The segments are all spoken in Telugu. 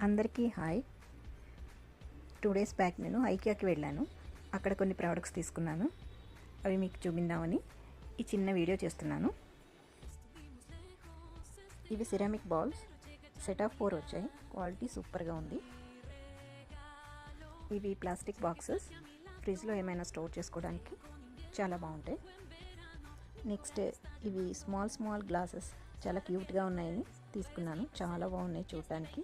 అందరికీ హాయ్. 2 డేస్ బ్యాక్ నేను ఐకియాకి వెళ్ళాను. అక్కడ కొన్ని ప్రోడక్ట్స్ తీసుకున్నాను. అవి మీకు చూపిందామని ఈ చిన్న వీడియో చేస్తున్నాను. ఇవి సిరామిక్ బౌల్స్, సెట్ ఆఫ్ 4 వచ్చాయి. క్వాలిటీ సూపర్గా ఉంది. ఇవి ప్లాస్టిక్ బాక్సెస్, ఫ్రిడ్జ్లో ఏమైనా స్టోర్ చేసుకోవడానికి చాలా బాగుంటాయి. నెక్స్ట్ ఇవి స్మాల్ గ్లాసెస్, చాలా క్యూట్గా ఉన్నాయని తీసుకున్నాను. చాలా బాగున్నాయి చూడటానికి.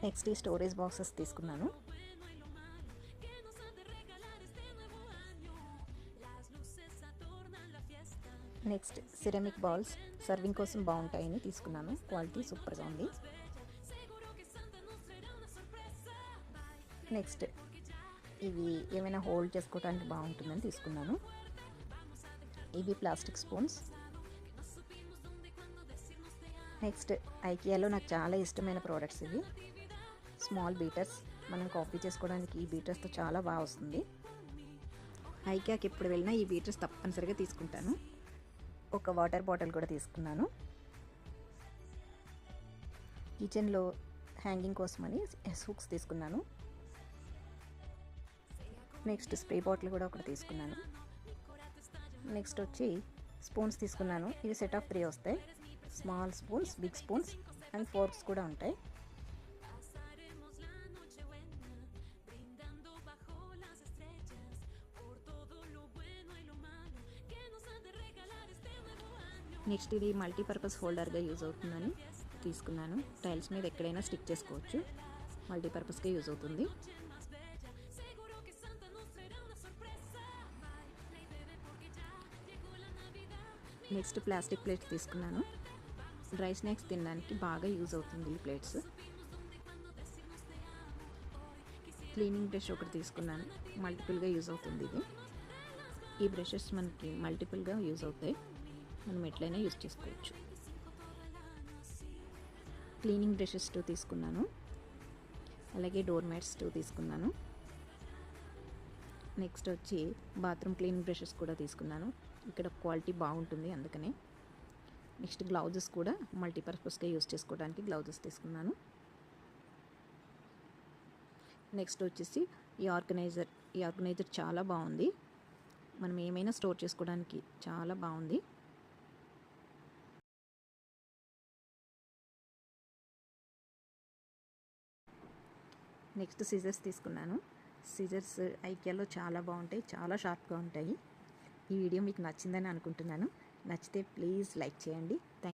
నెక్స్ట్ ఈ స్టోరేజ్ బాక్సెస్ తీసుకున్నాను. నెక్స్ట్ సిరామిక్ బౌల్స్, సర్వింగ్ కోసం బాగుంటాయని తీసుకున్నాను. క్వాలిటీ సూపర్గా ఉంది. నెక్స్ట్ ఇవి ఏమైనా హోల్డ్ చేసుకోవడానికి బాగుంటుందని తీసుకున్నాను. ఇవి ప్లాస్టిక్ స్పూన్స్. నెక్స్ట్ ఐకియాలో నాకు చాలా ఇష్టమైన ప్రోడక్ట్స్ ఇవి. స్మాల్ బీటర్స్, మనం కాఫీ చేసుకోవడానికి ఈ బీటర్స్తో చాలా బాగా వస్తుంది. ఐకియాకి ఎప్పుడు వెళ్ళినా ఈ బీటర్స్ తప్పనిసరిగా తీసుకుంటాను. ఒక వాటర్ బాటిల్ కూడా తీసుకున్నాను. కిచెన్లో హ్యాంగింగ్ కోసమని హుక్స్ తీసుకున్నాను. నెక్స్ట్ స్ప్రే బాటిల్ కూడా ఒకటి తీసుకున్నాను. నెక్స్ట్ వచ్చి స్పూన్స్ తీసుకున్నాను. ఇవి సెట్ ఆఫ్ 3 వస్తాయి. Small spoons, big spoons and forks కూడా ఉంటాయి. నెక్స్ట్ ఇది మల్టీపర్పస్ హోల్డర్గా యూజ్ అవుతుందని తీసుకున్నాను. టైల్స్ మీద ఎక్కడైనా స్టిక్ చేసుకోవచ్చు. మల్టీపర్పస్గా యూజ్ అవుతుంది. నెక్స్ట్ ప్లాస్టిక్ ప్లేట్స్ తీసుకున్నాను. డ్రై స్నాక్స్ తినడానికి బాగా యూజ్ అవుతుంది ఈ ప్లేట్స్. క్లీనింగ్ బ్రష్ ఒకటి తీసుకున్నాను. మల్టిపుల్గా యూజ్ అవుతుంది ఇది. ఈ బ్రషెస్ మనకి మల్టిపుల్గా యూజ్ అవుతాయి. మనం ఎట్లయినా యూజ్ చేసుకోవచ్చు. క్లీనింగ్ బ్రషెస్ 2 తీసుకున్నాను. అలాగే డోర్ మ్యాట్స్ 2 తీసుకున్నాను. నెక్స్ట్ వచ్చి బాత్రూమ్ క్లీనింగ్ బ్రషెస్ కూడా తీసుకున్నాను. ఇక్కడ క్వాలిటీ బాగుంటుంది అందుకనే. నెక్స్ట్ గ్లౌజెస్ కూడా మల్టీపర్పస్గా యూజ్ చేసుకోవడానికి గ్లౌజెస్ తీసుకున్నాను. నెక్స్ట్ వచ్చేసి ఈ ఆర్గనైజర్ చాలా బాగుంది. మనం ఏమైనా స్టోర్ చేసుకోవడానికి చాలా బాగుంది. నెక్స్ట్ సిజర్స్ తీసుకున్నాను. సిజర్స్ ఐకియాలో చాలా బాగుంటాయి, చాలా షార్ప్గా ఉంటాయి. ఈ వీడియో మీకు నచ్చిందని అనుకుంటున్నాను. నచ్చితే ప్లీజ్ లైక్ చేయండి.